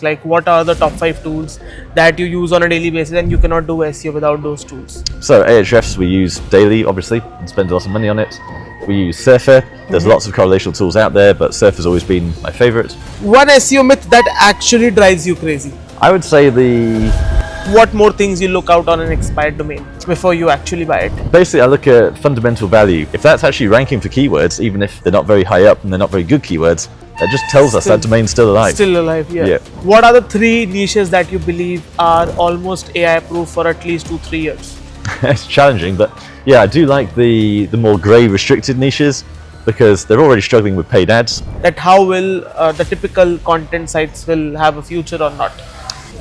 Like, what are the top 5 tools that you use on a daily basis, and you cannot do SEO without those tools? So Ahrefs we use daily, obviously, and spend a lot of money on it. We use Surfer. There's lots of correlational tools out there, but Surfer's always been my favorite. One SEO myth that actually drives you crazy. I would say What more things you look out on an expired domain before you actually buy it? basically I look at fundamental value. If that's actually ranking for keywords, even if they're not very high up and they're not very good keywords, that just tells us that domain's still alive. Still alive, yeah. Yeah. What are the 3 niches that you believe are almost AI proof for at least 2-3 years? It's challenging, but yeah, I do like the more grey restricted niches because they're already struggling with paid ads. That how will the typical content sites will have a future or not?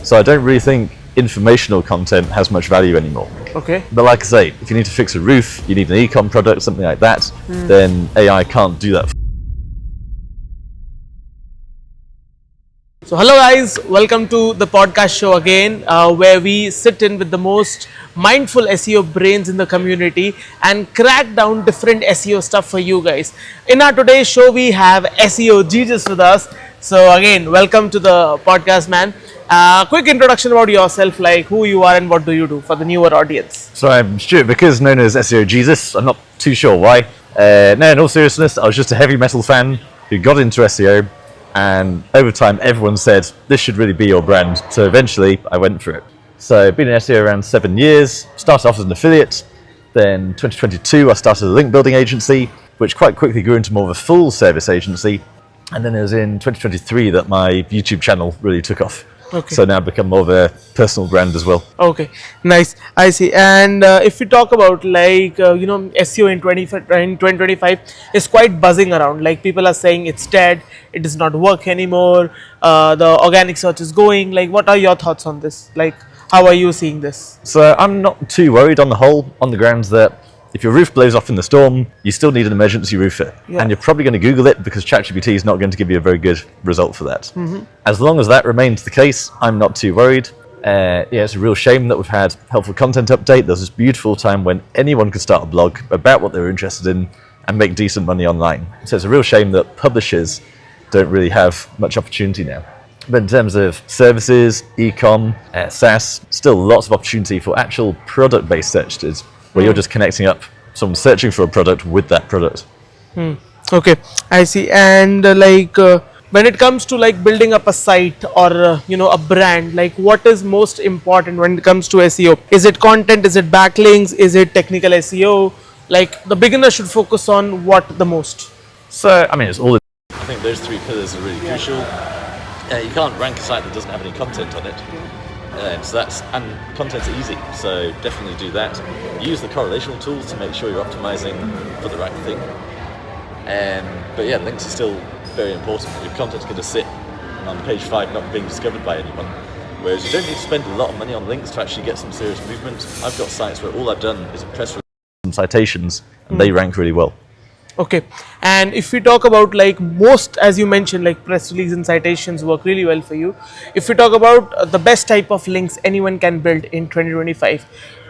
So I don't really think informational content has much value anymore. Okay. But like I say, if you need to fix a roof, you need an e-com product, something like that, then AI can't do that. So hello guys, welcome to the podcast show again, where we sit in with the most mindful SEO brains in the community and crack down different SEO stuff for you guys. In our today's show, we have SEO Jesus with us. So again, welcome to the podcast, man. Quick introduction about yourself, like who you are and what do you do for the newer audience. So I'm Stuart Vickers, known as SEO Jesus. I'm not too sure why. No, in all seriousness, I was just a heavy metal fan who got into SEO. And over time, everyone said, this should really be your brand. So eventually, I went for it. So I've been in SEO around 7 years, started off as an affiliate. Then 2022, I started a link building agency, which quite quickly grew into more of a full service agency. And then it was in 2023 that my YouTube channel really took off. Okay. So now I've become more of a personal brand as well. Okay, nice. I see. And if we talk about SEO in 2025 is quite buzzing around. Like people are saying it's dead, it does not work anymore. The organic search is going. Like, what are your thoughts on this? Like, how are you seeing this? So I'm not too worried on the whole, on the grounds that if your roof blows off in the storm, you still need an emergency roofer. Yeah. And you're probably going to Google it because ChatGPT is not going to give you a very good result for that. As long as that remains the case, I'm not too worried. It's a real shame that we've had helpful content update. There's this beautiful time when anyone could start a blog about what they were interested in and make decent money online. So it's a real shame that publishers don't really have much opportunity now. But in terms of services, e-com, SaaS, still lots of opportunity for actual product-based searches where you're just connecting up someone searching for a product with that product. Okay, I see. And when it comes to like building up a site or a brand, like what is most important when it comes to SEO? Is it content? Is it backlinks? Is it technical SEO? Like the beginner should focus on what the most? So, I mean, it's all. I think those 3 pillars are really crucial. You can't rank a site that doesn't have any content on it. And content's easy, so definitely do that. Use the correlational tools to make sure you're optimizing for the right thing. But yeah, links are still very important. Your content's going to sit on page 5 not being discovered by anyone. Whereas you don't need to spend a lot of money on links to actually get some serious movement. I've got sites where all I've done is a press release and citations, and they rank really well. Okay, and if we talk about like most, as you mentioned, like press release and citations work really well for you. If we talk about the best type of links anyone can build in 2025,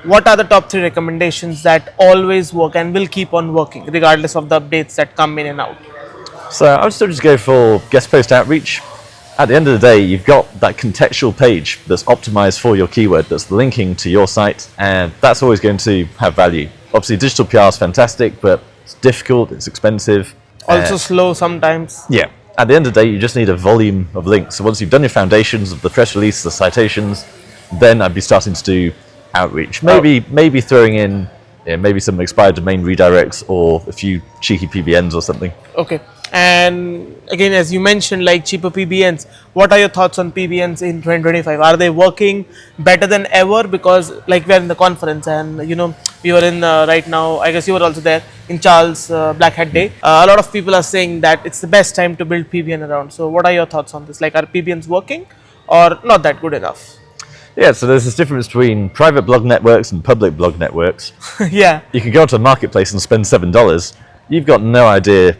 what are the top 3 recommendations that always work and will keep on working regardless of the updates that come in and out? So I would still just go for guest post outreach. At the end of the day, you've got that contextual page that's optimized for your keyword, that's linking to your site, and that's always going to have value. Obviously, digital PR is fantastic, but it's difficult, it's expensive. Also slow sometimes. Yeah. At the end of the day, you just need a volume of links. So once you've done your foundations of the press release, the citations, then I'd be starting to do outreach. Maybe throwing in maybe some expired domain redirects or a few cheeky PBNs or something. Okay. And again, as you mentioned, like cheaper PBNs, what are your thoughts on PBNs in 2025? Are they working better than ever? Because like we're in the conference and we were in right now, I guess you were also there in Charles Black Hat Day. A lot of people are saying that it's the best time to build PBN around. So what are your thoughts on this? Like, are PBNs working or not that good enough? Yeah, so there's this difference between private blog networks and public blog networks. Yeah. You can go to a marketplace and spend $7. You've got no idea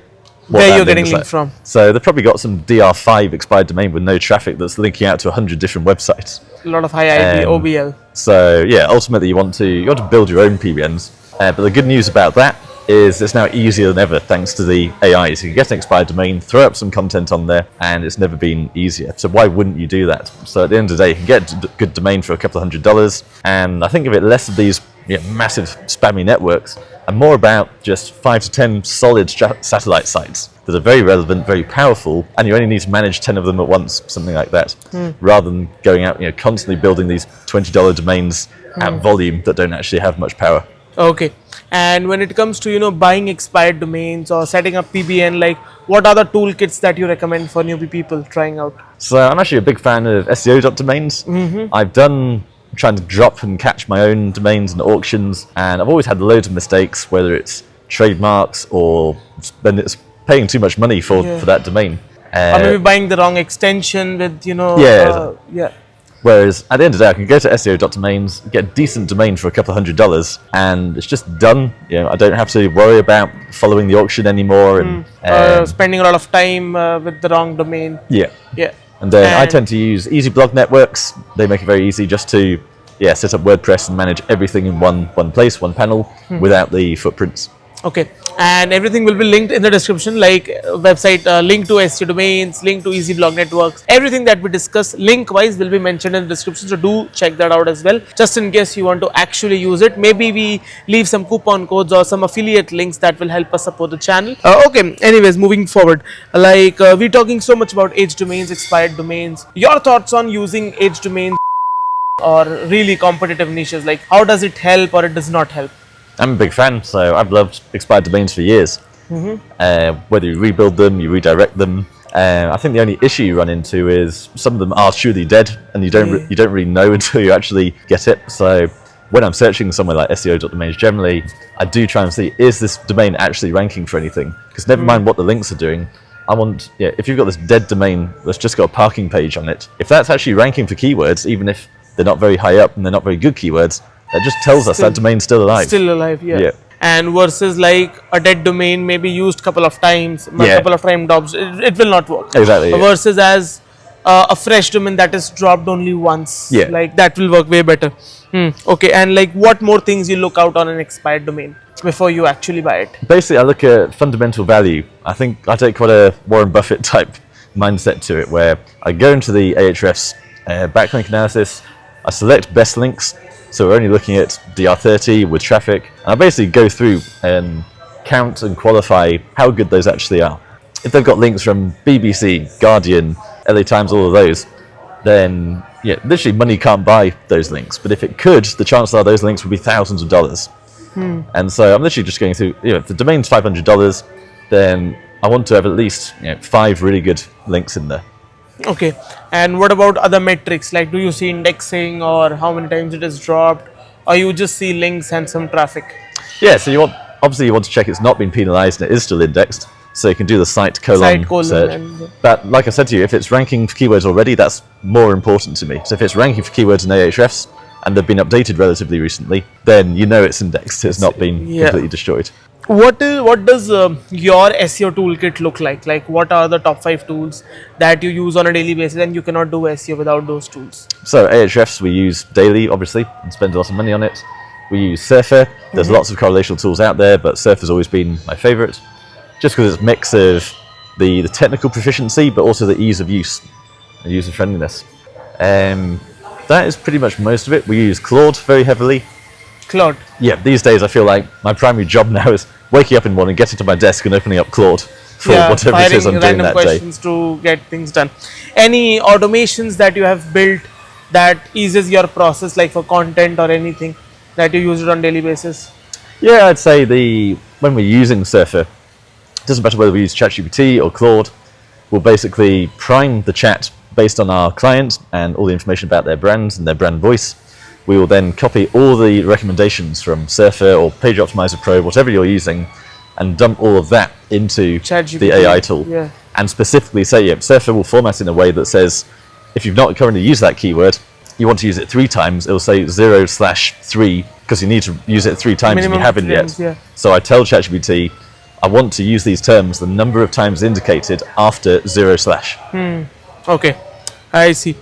where you're getting links from. So they've probably got some DR5 expired domain with no traffic that's linking out to 100 different websites. A lot of high IP, OBL. So yeah, ultimately you want to build your own PBNs. But the good news about that is it's now easier than ever thanks to the AI. So you can get an expired domain, throw up some content on there, and it's never been easier. So why wouldn't you do that? So at the end of the day, you can get a good domain for a couple of $100, and I think of it less of these massive spammy networks and more about just 5 to 10 solid satellite sites that are very relevant, very powerful, and you only need to manage 10 of them at once, something like that, rather than going out, constantly building these $20 domains at volume that don't actually have much power. Okay. And when it comes to, buying expired domains or setting up PBN, like what are the toolkits that you recommend for newbie people trying out? So I'm actually a big fan of SEO.domains. I've done trying to drop and catch my own domains and auctions, and I've always had loads of mistakes, whether it's trademarks or it's paying too much money for that domain. Or maybe buying the wrong extension with, Whereas at the end of the day, I can go to SEO.domains, get a decent domain for a couple of $100, and it's just done. I don't have to worry about following the auction anymore and spending a lot of time with the wrong domain. Yeah. Yeah. And I tend to use easy blog networks. They make it very easy just to set up WordPress and manage everything in one place, one panel, without the footprints. Okay, and everything will be linked in the description, like website link to SEO domains, link to easy blog networks. Everything that we discuss link wise will be mentioned in the description, so do check that out as well, just in case you want to actually use it. Maybe we leave some coupon codes or some affiliate links that will help us support the channel. Okay, anyways, moving forward, like we're talking so much about age domains, expired domains. Your thoughts on using age domains or really competitive niches, like how does it help or it does not help? I'm a big fan, so I've loved expired domains for years. Whether you rebuild them, you redirect them. I think the only issue you run into is some of them are truly dead, and you don't really know until you actually get it. So when I'm searching somewhere like SEO.domains, generally I do try and see, is this domain actually ranking for anything? Because never mind what the links are doing, I want, if you've got this dead domain that's just got a parking page on it, if that's actually ranking for keywords, even if they're not very high up and they're not very good keywords, that just tells us that domain's still alive. Still alive, yeah. And versus like a dead domain, maybe used couple of times, couple of time drops, it will not work. Exactly. Versus as a fresh domain that is dropped only once, like that will work way better. Okay, and like what more things you look out on an expired domain before you actually buy it? Basically, I look at fundamental value. I think I take quite a Warren Buffett type mindset to it, where I go into the Ahrefs backlink analysis, I select best links. So we're only looking at DR30 with traffic, and I basically go through and count and qualify how good those actually are. If they've got links from BBC, Guardian, LA Times, all of those, then literally money can't buy those links. But if it could, the chances are those links would be thousands of dollars. And so I'm literally just going through, if the domain's $500, then I want to have at least 5 really good links in there. Okay, and what about other metrics, like do you see indexing or how many times it is dropped, or you just see links and some traffic? So you want to check it's not been penalized and it is still indexed, so you can do the site colon search. But like I said to you, if it's ranking for keywords already, that's more important to me. So if it's ranking for keywords in Ahrefs and they've been updated relatively recently, then it's indexed, it's not been completely destroyed. What does your SEO toolkit look like? Like what are the top 5 tools that you use on a daily basis, and you cannot do SEO without those tools? So Ahrefs we use daily, obviously, and spend a lot of money on it. We use Surfer. There's lots of correlational tools out there, but Surfer's always been my favorite, just because it's a mix of the technical proficiency, but also the ease of use and user friendliness. That is pretty much most of it. We use Claude very heavily. Claude? Yeah, these days I feel like my primary job now is waking up in the morning, getting to my desk and opening up Claude for whatever it is I'm doing that day. Questions to get things done. Any automations that you have built that eases your process, like for content or anything that you use it on daily basis? Yeah, I'd say when we're using Surfer, it doesn't matter whether we use ChatGPT or Claude, we'll basically prime the chat based on our client and all the information about their brands and their brand voice. We will then copy all the recommendations from Surfer or Page Optimizer Pro, whatever you're using, and dump all of that into the AI tool. And specifically say, Surfer will format in a way that says, if you've not currently used that keyword, you want to use it 3 times, it'll say 0/3, because you need to use it 3 times and you haven't yet. So I tell ChatGPT, I want to use these terms the number of times indicated after 0/. Okay, I see.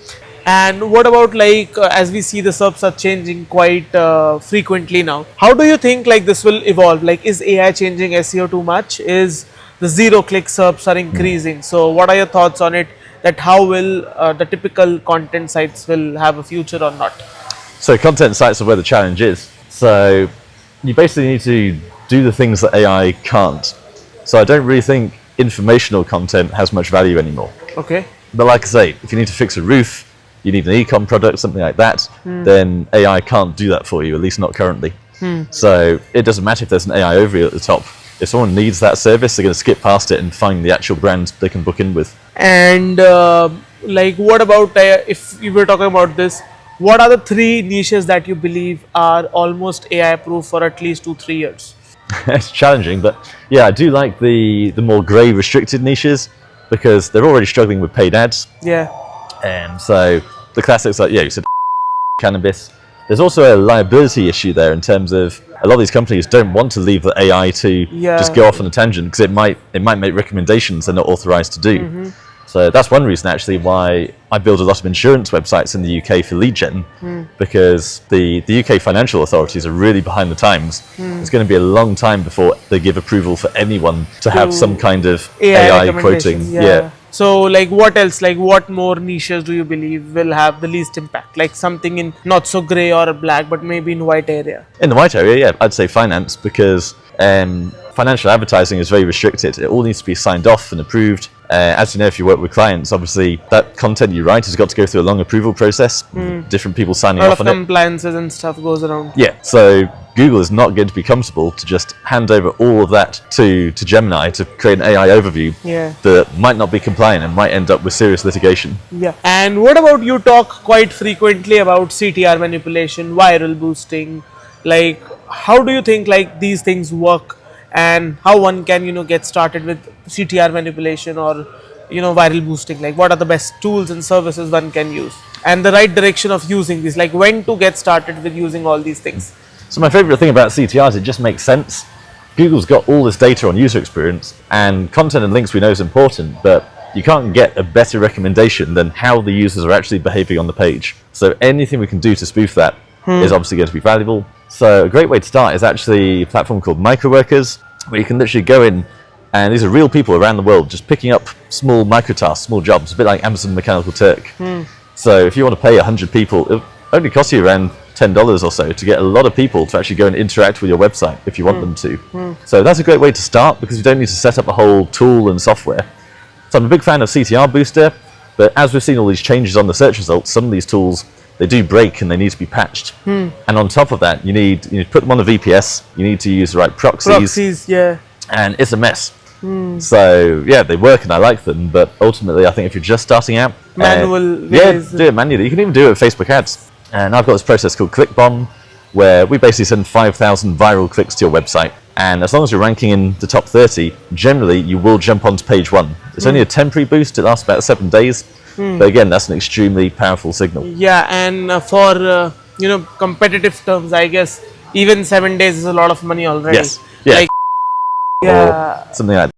And what about like as we see the SERPs are changing quite frequently now? How do you think like this will evolve? Like, is AI changing SEO too much? Is the zero-click SERPs are increasing? So, what are your thoughts on it? That how will the typical content sites will have a future or not? So content sites are where the challenge is. So you basically need to do the things that AI can't. So I don't really think informational content has much value anymore. Okay. But like I say, if you need to fix a roof, you need an e-com product, something like that, then AI can't do that for you, at least not currently. So it doesn't matter if there's an AI overview at the top. If someone needs that service, they're going to skip past it and find the actual brand they can book in with. And like, what about if you were talking about this? What are the 3 niches that you believe are almost AI proof for at least 2-3 years? It's challenging, but yeah, I do like the more grey restricted niches because they're already struggling with paid ads. Yeah. And so the classics like, yeah, you said cannabis. There's also a liability issue there in terms of a lot of these companies don't want to leave the AI to just go off on a tangent because it might make recommendations they're not authorized to do. So that's one reason actually why I build a lot of insurance websites in the UK for lead gen, because the UK financial authorities are really behind the times. It's going to be a long time before they give approval for anyone to have some kind of AI quoting. Yeah. So like what else, like what more niches do you believe will have the least impact? Like something in not so grey or black, but maybe in white area? In the white area, yeah, I'd say finance, because financial advertising is very restricted. It all needs to be signed off and approved. As you know, if you work with clients, obviously that content you write has got to go through a long approval process. Different people signing off on it. A lot of compliances and stuff goes around. Yeah, so Google is not going to be comfortable to just hand over all of that to Gemini to create an AI overview that might not be compliant and might end up with serious litigation. Yeah. And what about, you talk quite frequently about CTR manipulation, viral boosting. Like, how do you think like these things work, and how one can get started with CTR manipulation or viral boosting? Like, what are the best tools and services one can use, and the right direction of using these, like when to get started with using all these things? So my favorite thing about CTR is it just makes sense. Google's got all this data on user experience, and content and links we know is important, but you can't get a better recommendation than how the users are actually behaving on the page. So anything we can do to spoof that is obviously going to be valuable. So a great way to start is actually a platform called Microworkers, where you can literally go in, and these are real people around the world just picking up small microtasks, small jobs, a bit like Amazon Mechanical Turk. So if you want to pay 100 people, it only costs you around $10 or so to get a lot of people to actually go and interact with your website if you want them to. So that's a great way to start, because you don't need to set up a whole tool and software. So I'm a big fan of CTR Booster, but as we've seen all these changes on the search results, some of these tools, they do break and they need to be patched. And on top of that, you need to put them on the VPS, you need to use the right proxies. And it's a mess. So yeah, they work and I like them, but ultimately I think if you're just starting out, do it manually. You can even do it with Facebook ads. And I've got this process called ClickBomb, where we basically send 5,000 viral clicks to your website, and as long as you're ranking in the top 30, generally you will jump onto page 1. It's only a temporary boost, it lasts about 7 days, but again, that's an extremely powerful signal. Yeah, and for competitive terms, I guess even 7 days is a lot of money already. Yes. Yeah. Like, or something like that.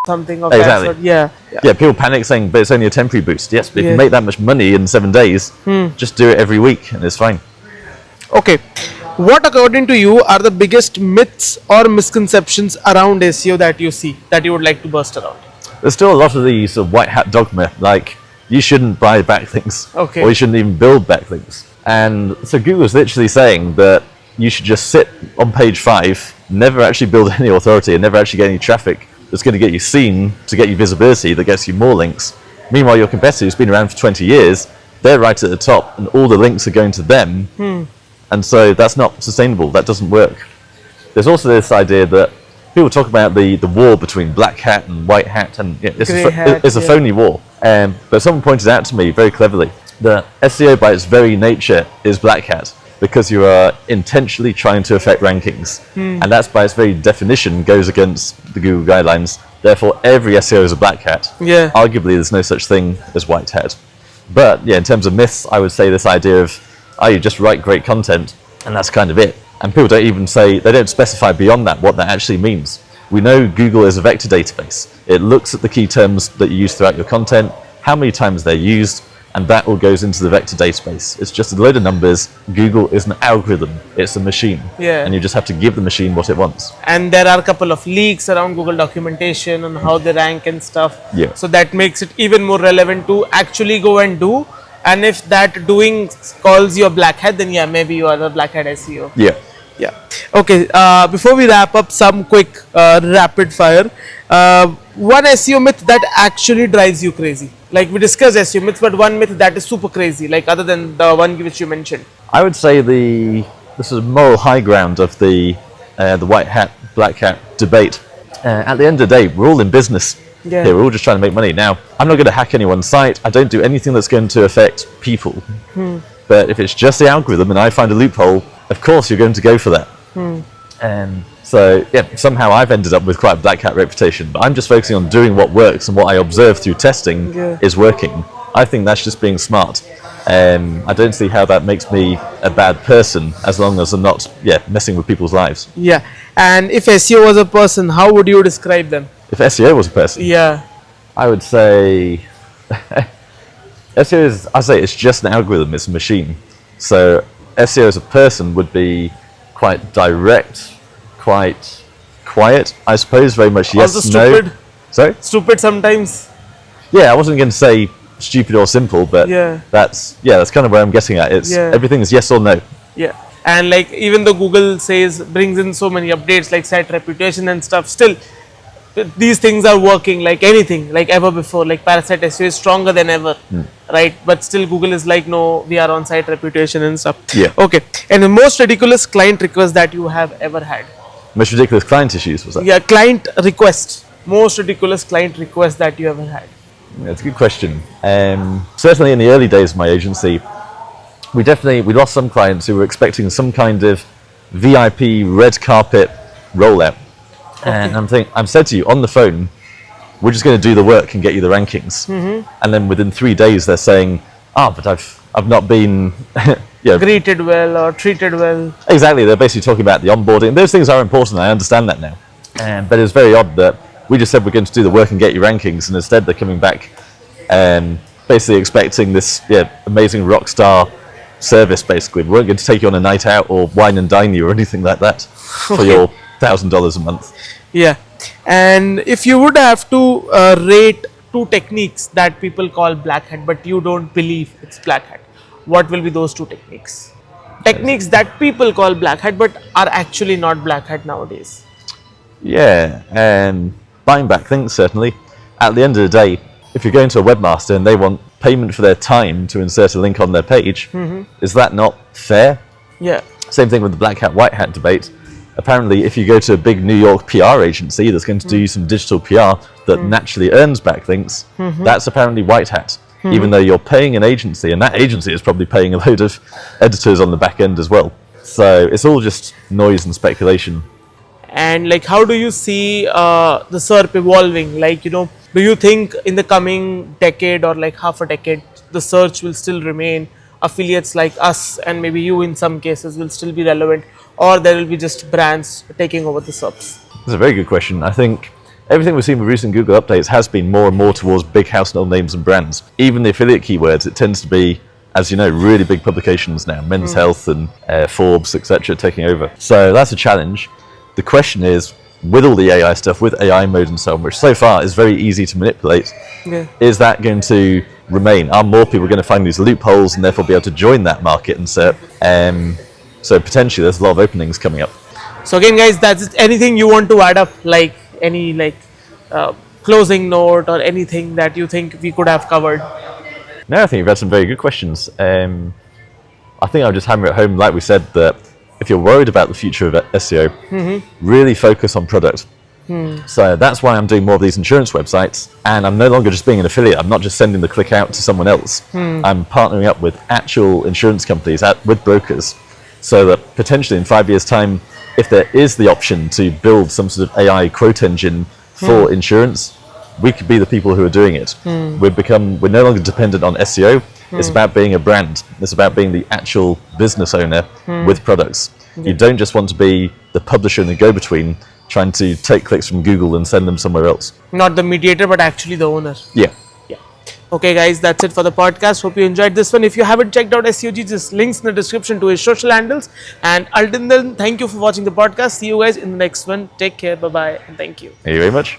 Something of that sort. Yeah, people panic saying, but it's only a temporary boost. Yes, but if you make that much money in 7 days, just do it every week and it's fine. Okay. What, according to you, are the biggest myths or misconceptions around SEO that you see, that you would like to burst around? There's still a lot of these white hat dogma, like you shouldn't buy backlinks, or you shouldn't even build backlinks. And so Google's literally saying that you should just sit on page 5, never actually build any authority and never actually get any traffic that's going to get you seen, to get you visibility, that gets you more links. Meanwhile, your competitor who's been around for 20 years, they're right at the top and all the links are going to them. And so that's not sustainable, that doesn't work. There's also this idea that people talk about the war between black hat and white hat, and it's a phony war. But someone pointed out to me very cleverly that SEO by its very nature is black hat, because you are intentionally trying to affect rankings. And that's by its very definition goes against the Google guidelines. Therefore, every SEO is a black hat. Arguably, there's no such thing as white hat. But yeah, in terms of myths, I would say this idea of, you just write great content and that's kind of it. And people don't even say, they don't specify beyond that what that actually means. We know Google is a vector database. It looks at the key terms that you use throughout your content, how many times they're used, and that all goes into the vector database. It's just a load of numbers. Google is an algorithm. It's a machine. Yeah. And you just have to give the machine what it wants. And there are a couple of leaks around Google documentation on how they rank and stuff. Yeah. So that makes it even more relevant to actually go and do. And if that doing calls you a black hat, then yeah, maybe you are a black hat SEO. Yeah. Yeah. Okay. Before we wrap up, some quick rapid fire. One SEO myth that actually drives you crazy. Like we discussed SEO myths, but one myth that is super crazy, like other than the one which you mentioned. I would say this is moral high ground of the white hat, black hat debate. At the end of the day, we're all in business. Yeah. Here, we're all just trying to make money. Now, I'm not going to hack anyone's site. I don't do anything that's going to affect people. But if it's just the algorithm and I find a loophole, of course you're going to go for that. And so, yeah, somehow I've ended up with quite a black hat reputation, but I'm just focusing on doing what works, and what I observe through testing is working. I think that's just being smart. I don't see how that makes me a bad person, as long as I'm not, messing with people's lives. Yeah. And if SEO was a person, how would you describe them? If SEO was a person, Yeah. I would say SEO is, I say it's just an algorithm, it's a machine. So SEO as a person would be quite direct, quite quiet, I suppose, very much yes, Also no. stupid. Sorry? Stupid sometimes. Yeah, I wasn't going to say stupid or simple, but Yeah. that's kind of where I'm getting at. It's everything is yes or no. Yeah. And like even though Google says brings in so many updates like site reputation and stuff, still these things are working like anything, like ever before. Like Parasite SEO is stronger than ever, right? But still Google is like, no, we are on site reputation and stuff. Yeah. Okay. And the most ridiculous client request that you have ever had? Most ridiculous client issues, was that? Yeah, client request. Most ridiculous client request that you ever had? Yeah, it's a good question. Certainly in the early days of my agency, we lost some clients who were expecting some kind of VIP red carpet rollout. And I'm said to you on the phone, we're just going to do the work and get you the rankings. And then within 3 days, they're saying, but I've not been Greeted well or treated well. Exactly. They're basically talking about the onboarding. Those things are important. I understand that now. But it's very odd that we just said we're going to do the work and get you rankings, and instead they're coming back basically expecting this amazing rock star service. Basically, we weren't going to take you on a night out or wine and dine you or anything like that for your $1,000 a month. Yeah. And if you would have to rate 2 techniques that people call black hat but you don't believe it's black hat, what will be those 2 techniques? Techniques that people call black hat but are actually not black hat nowadays. Yeah, and buying back things, certainly. At the end of the day, if you're going to a webmaster and they want payment for their time to insert a link on their page, is that not fair? Yeah. Same thing with the black hat, white hat debate. Apparently, if you go to a big New York PR agency that's going to do some digital PR that naturally earns backlinks, that's apparently white hat, even though you're paying an agency, and that agency is probably paying a load of editors on the back end as well. So it's all just noise and speculation. And like, how do you see the SERP evolving? Like, do you think in the coming decade or like half a decade, the search will still remain? Affiliates like us and maybe you in some cases will still be relevant, or there will be just brands taking over the SERPs? That's a very good question. I think everything we've seen with recent Google updates has been more and more towards big household names and brands. Even the affiliate keywords, it tends to be, as you know, really big publications now, Men's Health and Forbes, etc., taking over. So that's a challenge. The question is, with all the AI stuff, with AI mode and so on, which so far is very easy to manipulate, is that going to remain? Are more people going to find these loopholes and therefore be able to join that market and SERP? So potentially there's a lot of openings coming up. So again, guys, that's it. Anything you want to add up, like any closing note or anything that you think we could have covered? No, I think you've had some very good questions. I think I'll just hammer it home, like we said, that if you're worried about the future of SEO, really focus on product. So that's why I'm doing more of these insurance websites, and I'm no longer just being an affiliate. I'm not just sending the click out to someone else. I'm partnering up with actual insurance companies, with brokers, so that potentially in 5 years' time, if there is the option to build some sort of AI quote engine for insurance, we could be the people who are doing it. We're no longer dependent on SEO. It's about being a brand. It's about being the actual business owner with products. You don't just want to be the publisher and the go-between trying to take clicks from Google and send them somewhere else. Not the mediator, but actually the owner. Yeah. Okay, guys, that's it for the podcast. Hope you enjoyed this one. If you haven't checked out SEO Jesus, links in the description to his social handles. And until then, thank you for watching the podcast. See you guys in the next one. Take care. Bye bye. And thank you. Thank you very much.